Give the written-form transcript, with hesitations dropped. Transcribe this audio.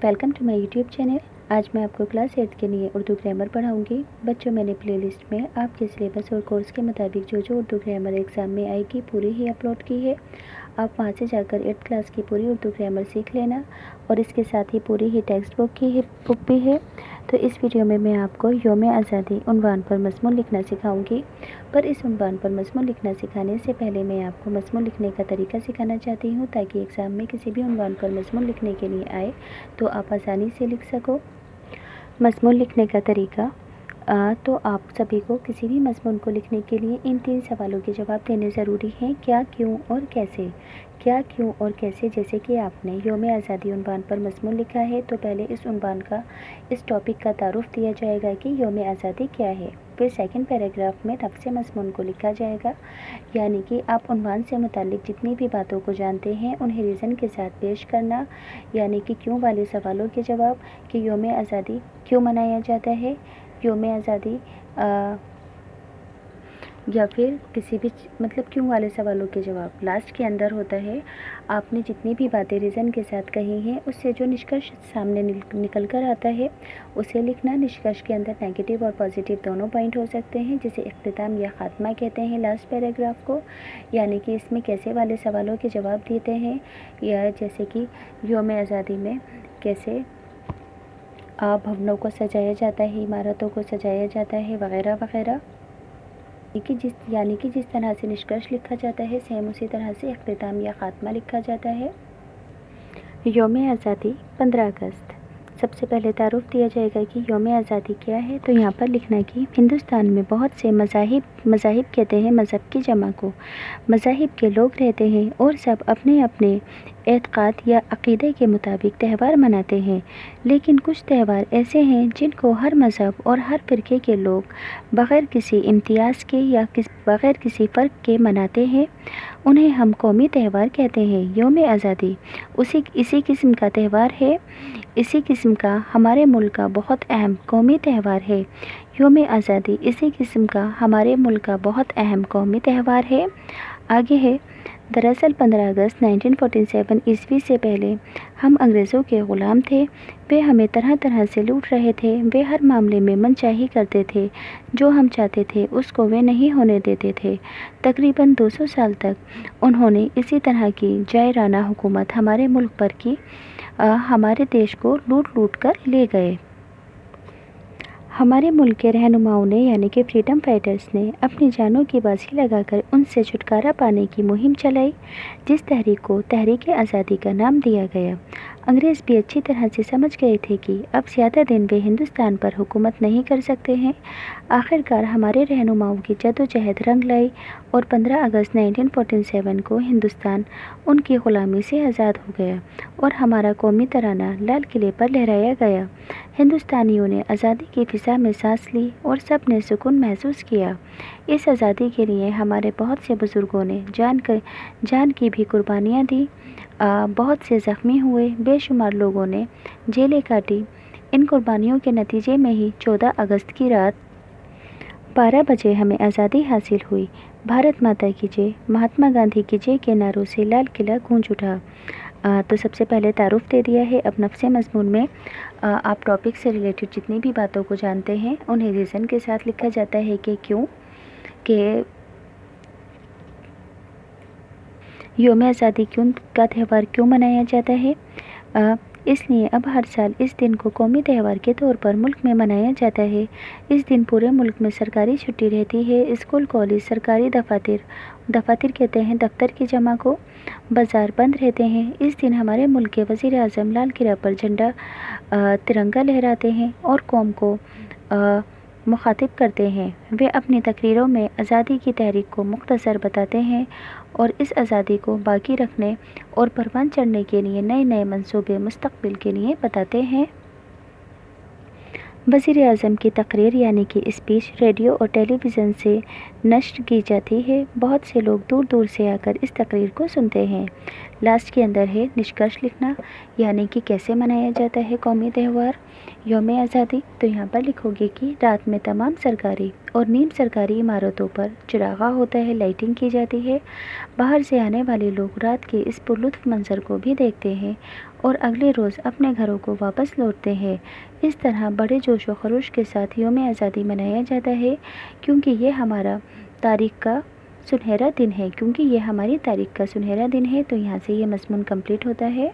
Welcome to my YouTube channel. आज मैं आपको क्लास 8 के लिए उर्दू ग्रामर पढ़ाऊंगी। बच्चों, मैंने प्लेलिस्ट में आपके सिलेबस और कोर्स के मुताबिक जो उर्दू ग्रामर एग्ज़ाम में आएगी पूरी ही अपलोड की है। आप वहां से जाकर 8th क्लास की पूरी उर्दू ग्रामर सीख लेना और इसके साथ ही पूरी ही टेक्स्ट बुक भी है। तो इस वीडियो में मैं आपको यौम आज़ादी उन्वान पर मज़मून लिखना सिखाऊंगी। पर इस उन्वान पर मज़मून लिखना सिखाने से पहले मैं आपको मज़मून लिखने का तरीका सिखाना चाहती हूँ, ताकि एग्ज़ाम में किसी भी उन्वान पर मज़मून लिखने के लिए आए तो आप आसानी से लिख सको। मज़मून लिखने का तरीका, तो आप सभी को किसी भी मज़मून को लिखने के लिए इन 3 सवालों के जवाब देने ज़रूरी हैं। क्या, क्यों और कैसे। क्या, क्यों और कैसे। जैसे कि आपने यौम आज़ादी उन्वान पर मज़मून लिखा है तो पहले इस टॉपिक का तारुफ दिया जाएगा कि यौम आज़ादी क्या है। फिर सेकंड पैराग्राफ में नफ्स मज़मून को लिखा जाएगा, यानी कि आप उन्वान से मुताल्लिक़ जितनी भी बातों को जानते हैं उन्हें रीज़न के साथ पेश करना, यानी कि क्यों वाले सवालों के जवाब कि यौम आज़ादी क्यों मनाया जाता है, यौम आज़ादी या फिर किसी भी क्यों वाले सवालों के जवाब लास्ट के अंदर होता है। आपने जितनी भी बातें रीज़न के साथ कही हैं उससे जो निष्कर्ष सामने निकल कर आता है उसे लिखना। निष्कर्ष के अंदर नेगेटिव और पॉजिटिव दोनों पॉइंट हो सकते हैं, जिसे इख्तिताम या ख़ात्मा कहते हैं लास्ट पैराग्राफ को, यानी कि इसमें कैसे वाले सवालों के जवाब देते हैं, या जैसे कि यौम आज़ादी में कैसे भवनों को सजाया जाता है, इमारतों को सजाया जाता है, वगैरह वगैरह। यानी कि जिस तरह से निष्कर्ष लिखा जाता है सेम उसी तरह से इख्तिताम या ख़ात्मा लिखा जाता है। यौम आज़ादी 15 अगस्त। सबसे पहले तारुफ दिया जाएगा कि यौम आज़ादी क्या है। तो यहाँ पर लिखना कि हिंदुस्तान में बहुत से मज़ाहिब कहते हैं मज़हब की जमा को। मज़ाहिब के लोग रहते हैं और सब अपने अपने एतक़ाद या अक़ीदे के मुताबिक त्यौहार मनाते हैं, लेकिन कुछ त्यौहार ऐसे हैं जिनको हर मज़हब और हर फ़िरक़े के लोग बग़ैर किसी इम्तियाज़ के या बग़ैर किसी फ़र्क के मनाते हैं। उन्हें हम कौमी त्यौहार कहते हैं। यौम आज़ादी इसी किस्म का त्यौहार है। इसी किस्म का हमारे मुल्क का बहुत अहम कौमी त्यौहार है। यौम आज़ादी इसी किस्म का हमारे मुल्क का बहुत अहम कौमी त्यौहार है। आगे है, दरअसल 15 अगस्त 1947 ईस्वी से पहले हम अंग्रेज़ों के ग़ुलाम थे। वे हमें तरह तरह से लूट रहे थे। वे हर मामले में मनचाही करते थे। जो हम चाहते थे उसको वे नहीं होने देते थे। तकरीबन 200 साल तक उन्होंने इसी तरह की जायराना हुकूमत हमारे मुल्क पर की। हमारे देश को लूट कर ले गए। हमारे मुल्क के रहनुमाओं ने यानी कि फ्रीडम फाइटर्स ने अपनी जानों की बाजी लगाकर उनसे छुटकारा पाने की मुहिम चलाई, जिस तहरीक को तहरीक आज़ादी का नाम दिया गया। अंग्रेज़ भी अच्छी तरह से समझ गए थे कि अब ज़्यादा दिन वे हिंदुस्तान पर हुकूमत नहीं कर सकते हैं। आखिरकार हमारे रहनुमाओं की जद्दोजहद रंग लाई और 15 अगस्त 1947 को हिंदुस्तान उनकी ग़ुलामी से आज़ाद हो गया और हमारा कौमी तराना लाल किले पर लहराया गया। हिंदुस्तानियों ने आज़ादी की फ़िज़ा में सांस ली और सब ने सुकून महसूस किया। इस आज़ादी के लिए हमारे बहुत से बुज़ुर्गों ने जान की भी कुर्बानियाँ दी। बहुत से ज़ख्मी हुए, बेशुमार लोगों ने जेलें काटी। इन कुर्बानियों के नतीजे में ही 14 अगस्त की रात 12 बजे हमें आज़ादी हासिल हुई। भारत माता की जय, महात्मा गांधी की जय के नारों से लाल किला गूंज उठा। तो सबसे पहले तारुफ दे दिया है। अब नफ्स मज़मून में आप टॉपिक से रिलेटेड जितनी भी बातों को जानते हैं उन्हें रीज़न के साथ लिखा जाता है कि क्यों, कि यौम आज़ादी का त्यौहार क्यों मनाया जाता है। इसलिए अब हर साल इस दिन को कौमी त्यौहार के तौर पर मुल्क में मनाया जाता है। इस दिन पूरे मुल्क में सरकारी छुट्टी रहती है। स्कूल, कॉलेज, सरकारी दफातर कहते हैं दफ्तर की जमा को, बाज़ार बंद रहते हैं। इस दिन हमारे मुल्क के वज़ीर आज़म लाल किला पर तिरंगा लहराते हैं और कौम को मुखातिब करते हैं। वे अपनी तकरीरों में आज़ादी की तहरीक को मुख्तसर बताते हैं और इस आज़ादी को बाकी रखने और परवान चढ़ने के लिए नए नए मंसूबे मुस्तक़बिल के लिए बताते हैं। वज़ीर आज़म की तकरीर यानी कि स्पीच रेडियो और टेलीविज़न से नश्र की जाती है। बहुत से लोग दूर दूर से आकर इस तकरीर को सुनते हैं। लास्ट के अंदर है निष्कर्ष लिखना, यानी कि कैसे मनाया जाता है कौमी त्यौहार यौम आज़ादी। तो यहाँ पर लिखोगे कि रात में तमाम सरकारी और नीम सरकारी इमारतों पर चिरागा होता है, लाइटिंग की जाती है। बाहर से आने वाले लोग रात के इस पुरलुत्फ़ मंज़र को भी देखते हैं اور اگلے روز اپنے گھروں کو واپس لوٹتے ہیں۔ اس طرح بڑے جوش و خروش کے ساتھ یوم آزادی منایا جاتا ہے، کیونکہ یہ ہماری تاریخ کا سنہرا دن ہے۔ تو یہاں سے یہ مضمون کمپلیٹ ہوتا ہے۔